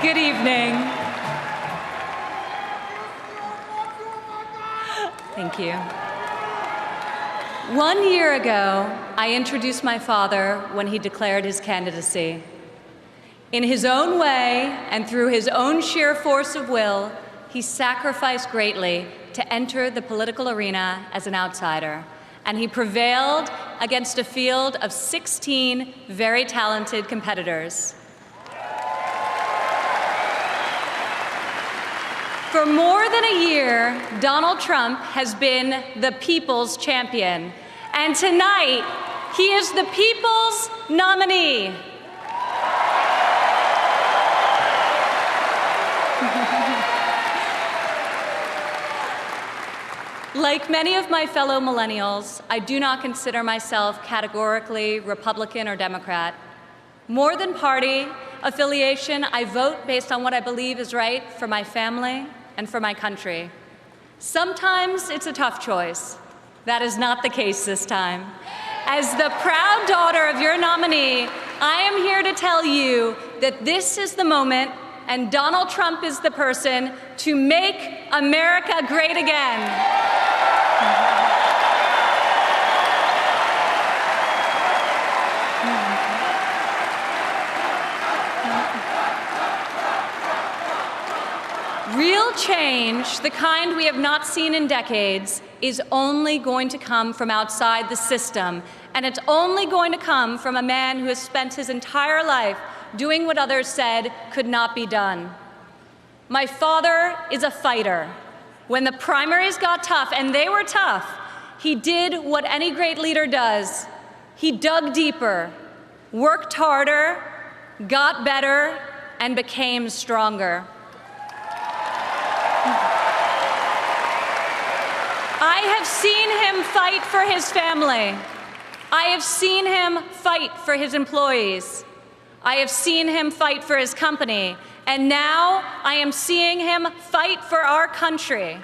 Good evening. Thank you. 1 year ago, I introduced my father when he declared his candidacy. In his own way and through his own sheer force of will, he sacrificed greatly to enter the political arena as an outsider, and he prevailed against a field of 16 very talented competitors. For more than a year, Donald Trump has been the people's champion, and tonight, he is the people's nominee. Like many of my fellow millennials, I do not consider myself categorically Republican or Democrat. More than party affiliation, I vote based on what I believe is right for my family and for my country. Sometimes it's a tough choice. That is not the case this time. As the proud daughter of your nominee, I am here to tell you that this is the moment and Donald Trump is the person to make America great again. Real change, the kind we have not seen in decades, is only going to come from outside the system, and it's only going to come from a man who has spent his entire life doing what others said could not be done. My father is a fighter. When the primaries got tough, and they were tough, he did what any great leader does. He dug deeper, worked harder, got better, and became stronger. I have seen him fight for his family. I have seen him fight for his employees. I have seen him fight for his company. And now I am seeing him fight for our country.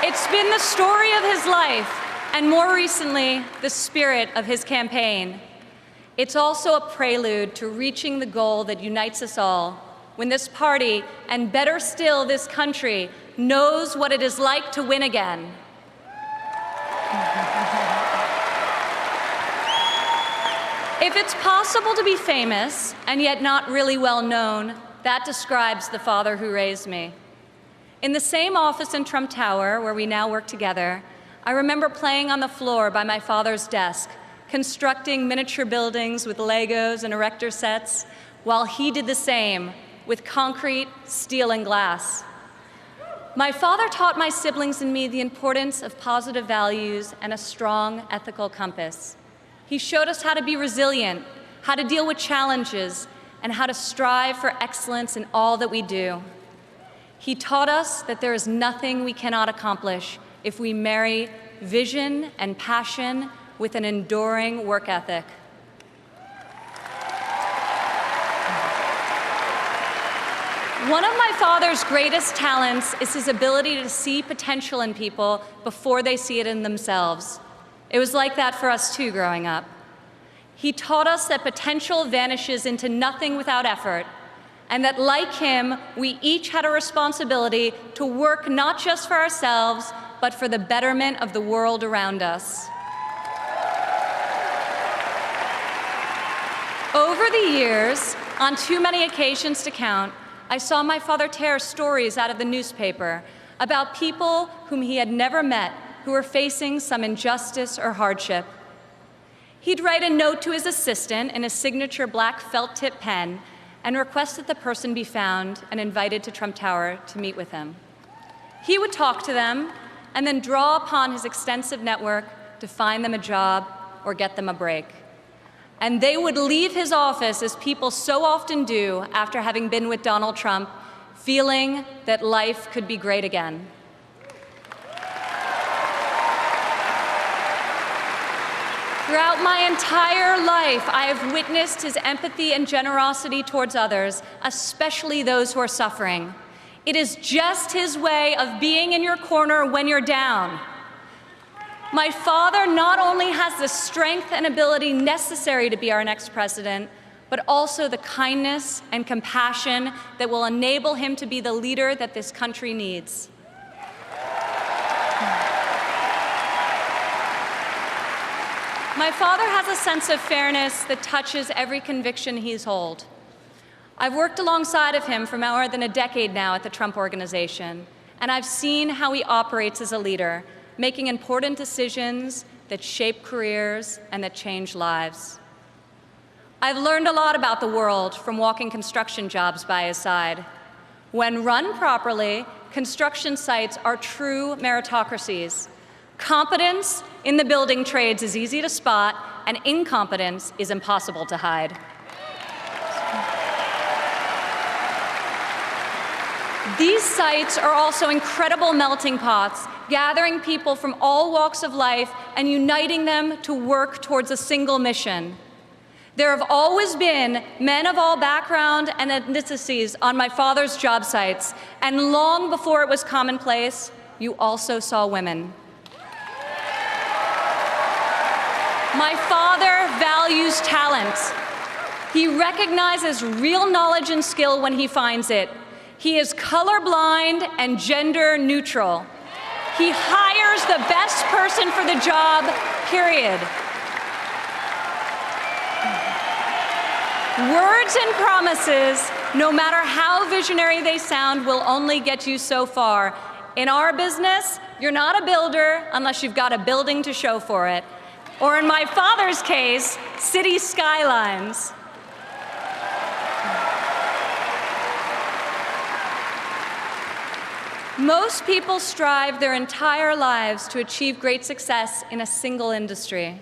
It's been the story of his life, and more recently, the spirit of his campaign. It's also a prelude to reaching the goal that unites us all, when this party, and better still, this country, knows what it is like to win again. If it's possible to be famous and yet not really well known, that describes the father who raised me. In the same office in Trump Tower, where we now work together, I remember playing on the floor by my father's desk, constructing miniature buildings with Legos and erector sets, while he did the same with concrete, steel, and glass. My father taught my siblings and me the importance of positive values and a strong ethical compass. He showed us how to be resilient, how to deal with challenges, and how to strive for excellence in all that we do. He taught us that there is nothing we cannot accomplish if we marry vision and passion with an enduring work ethic. One of my father's greatest talents is his ability to see potential in people before they see it in themselves. It was like that for us too growing up. He taught us that potential vanishes into nothing without effort, and that like him, we each had a responsibility to work not just for ourselves, but for the betterment of the world around us. Over the years, on too many occasions to count, I saw my father tear stories out of the newspaper about people whom he had never met who were facing some injustice or hardship. He'd write a note to his assistant in a signature black felt-tip pen and request that the person be found and invited to Trump Tower to meet with him. He would talk to them and then draw upon his extensive network to find them a job or get them a break. And they would leave his office, as people so often do after having been with Donald Trump, feeling that life could be great again. Throughout my entire life, I have witnessed his empathy and generosity towards others, especially those who are suffering. It is just his way of being in your corner when you're down. My father not only has the strength and ability necessary to be our next president, but also the kindness and compassion that will enable him to be the leader that this country needs. My father has a sense of fairness that touches every conviction he's held. I've worked alongside of him for more than a decade now at the Trump Organization, and I've seen how he operates as a leader, making important decisions that shape careers and that change lives. I've learned a lot about the world from walking construction jobs by his side. When run properly, construction sites are true meritocracies. Competence in the building trades is easy to spot, and incompetence is impossible to hide. These sites are also incredible melting pots, gathering people from all walks of life and uniting them to work towards a single mission. There have always been men of all background and ethnicities on my father's job sites, and long before it was commonplace, you also saw women. My father values talent. He recognizes real knowledge and skill when he finds it. He is colorblind and gender neutral. He hires the best person for the job, period. Words and promises, no matter how visionary they sound, will only get you so far. In our business, you're not a builder unless you've got a building to show for it. Or in my father's case, city skylines. Most people strive their entire lives to achieve great success in a single industry.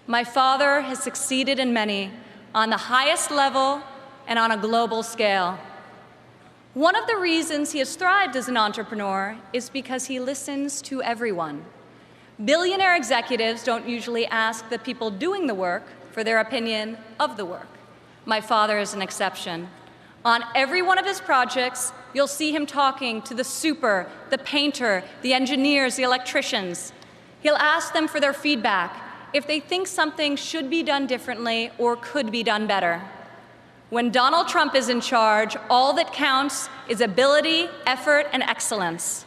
My father has succeeded in many, on the highest level and on a global scale. One of the reasons he has thrived as an entrepreneur is because he listens to everyone. Billionaire executives don't usually ask the people doing the work for their opinion of the work. My father is an exception. On every one of his projects, you'll see him talking to the super, the painter, the engineers, the electricians. He'll ask them for their feedback, if they think something should be done differently or could be done better. When Donald Trump is in charge, all that counts is ability, effort, and excellence.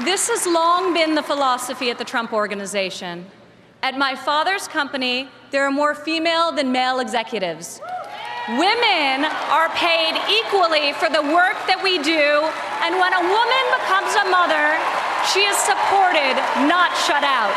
This has long been the philosophy at the Trump Organization. At my father's company, there are more female than male executives. Women are paid equally for the work that we do, and when a woman becomes a mother, she is supported, not shut out.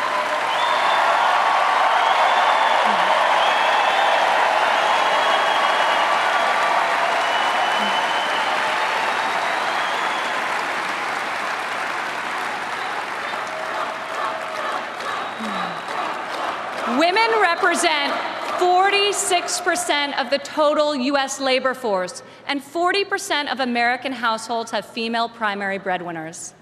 Women represent 46% of the total U.S. labor force, and 40% of American households have female primary breadwinners.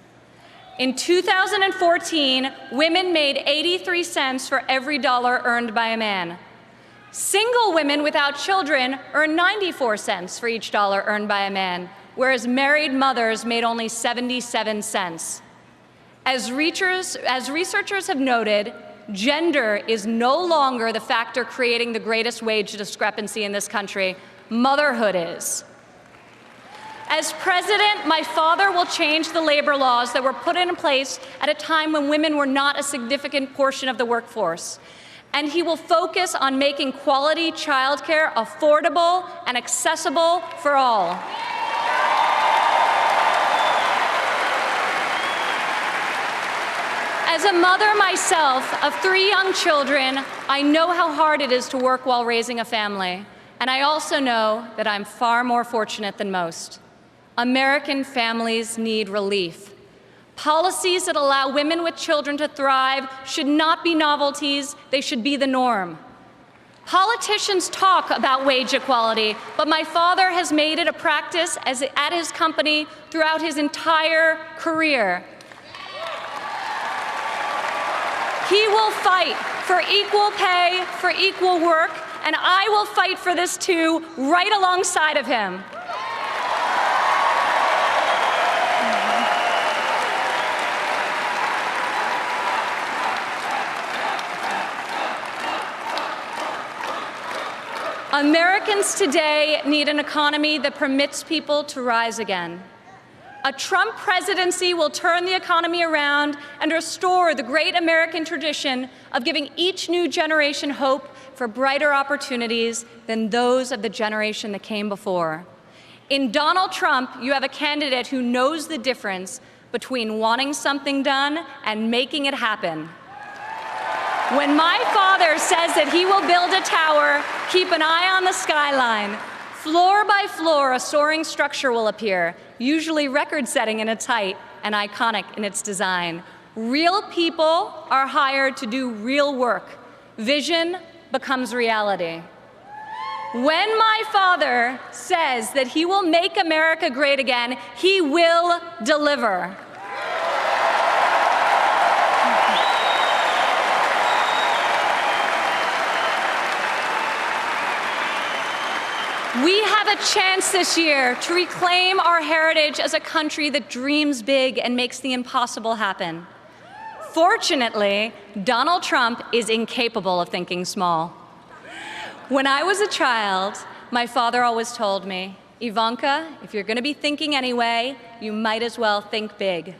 In 2014, women made 83 cents for every dollar earned by a man. Single women without children earn 94 cents for each dollar earned by a man, whereas married mothers made only 77 cents. As researchers have noted, gender is no longer the factor creating the greatest wage discrepancy in this country. Motherhood is. As president, my father will change the labor laws that were put in place at a time when women were not a significant portion of the workforce. And he will focus on making quality childcare affordable and accessible for all. As a mother myself of 3 young children, I know how hard it is to work while raising a family. And I also know that I'm far more fortunate than most. American families need relief. Policies that allow women with children to thrive should not be novelties, they should be the norm. Politicians talk about wage equality, but my father has made it a practice at his company throughout his entire career. He will fight for equal pay, for equal work, and I will fight for this too, right alongside of him. Americans today need an economy that permits people to rise again. A Trump presidency will turn the economy around and restore the great American tradition of giving each new generation hope for brighter opportunities than those of the generation that came before. In Donald Trump, you have a candidate who knows the difference between wanting something done and making it happen. When my father says that he will build a tower, keep an eye on the skyline. Floor by floor, a soaring structure will appear, usually record-setting in its height and iconic in its design. Real people are hired to do real work. Vision becomes reality. When my father says that he will make America great again, he will deliver. We have a chance this year to reclaim our heritage as a country that dreams big and makes the impossible happen. Fortunately, Donald Trump is incapable of thinking small. When I was a child, my father always told me, Ivanka, if you're going to be thinking anyway, you might as well think big.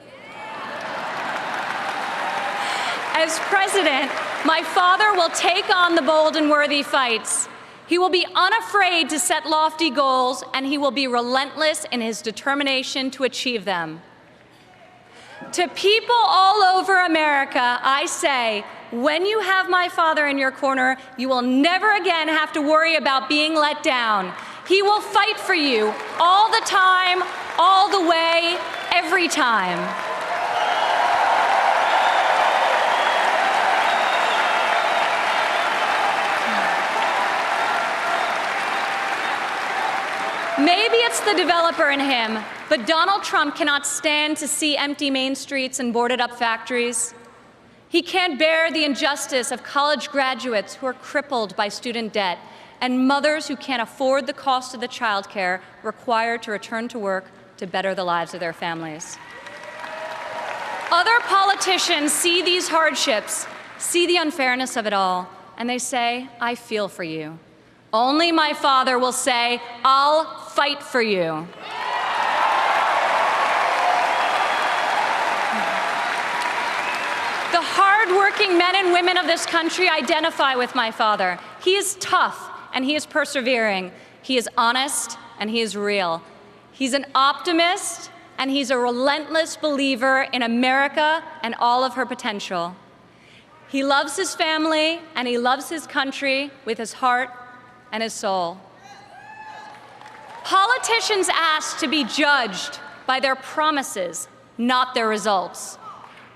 As president, my father will take on the bold and worthy fights. He will be unafraid to set lofty goals, and he will be relentless in his determination to achieve them. To people all over America, I say, when you have my father in your corner, you will never again have to worry about being let down. He will fight for you all the time, all the way, every time. Maybe it's the developer in him, but Donald Trump cannot stand to see empty main streets and boarded-up factories. He can't bear the injustice of college graduates who are crippled by student debt and mothers who can't afford the cost of the childcare required to return to work to better the lives of their families. Other politicians see these hardships, see the unfairness of it all, and they say, I feel for you. Only my father will say, I'll fight for you. The hard-working men and women of this country identify with my father. He is tough and he is persevering. He is honest and he is real. He's an optimist and he's a relentless believer in America and all of her potential. He loves his family and he loves his country with his heart and his soul. Politicians ask to be judged by their promises, not their results.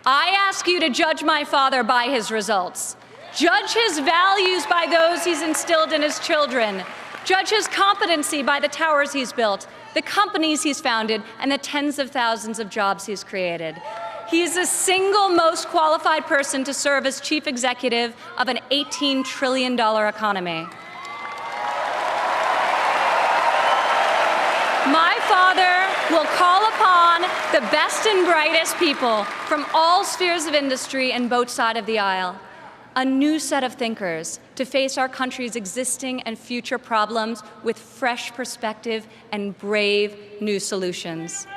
I ask you to judge my father by his results. Judge his values by those he's instilled in his children. Judge his competency by the towers he's built, the companies he's founded, and the tens of thousands of jobs he's created. He is the single most qualified person to serve as chief executive of an $18 trillion economy. My father will call upon the best and brightest people from all spheres of industry and both sides of the aisle, a new set of thinkers to face our country's existing and future problems with fresh perspective and brave new solutions.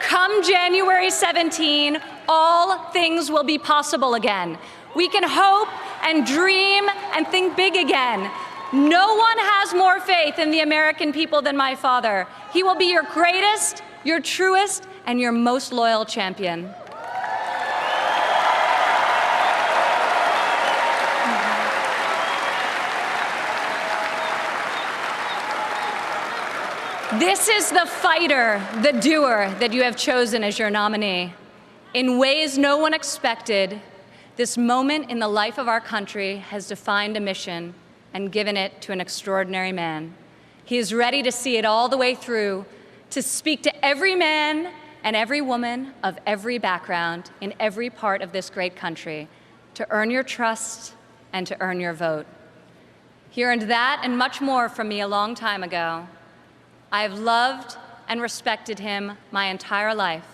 Come January 17, all things will be possible again. We can hope and dream and think big again. No one has more faith in the American people than my father. He will be your greatest, your truest, and your most loyal champion. This is the fighter, the doer that you have chosen as your nominee. In ways no one expected, this moment in the life of our country has defined a mission and given it to an extraordinary man. He is ready to see it all the way through, to speak to every man and every woman of every background in every part of this great country, to earn your trust and to earn your vote. He earned that and much more from me a long time ago. I have loved and respected him my entire life,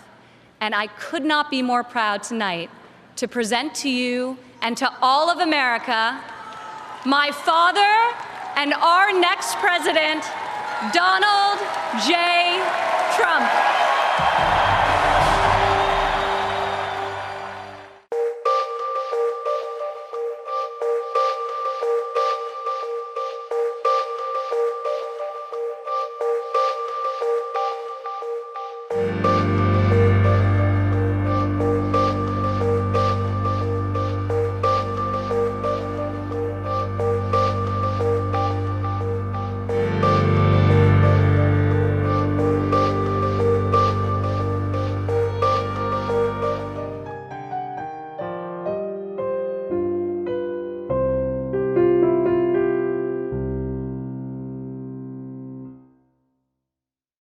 and I could not be more proud tonight to present to you and to all of America my father, and our next president, Donald J. Trump.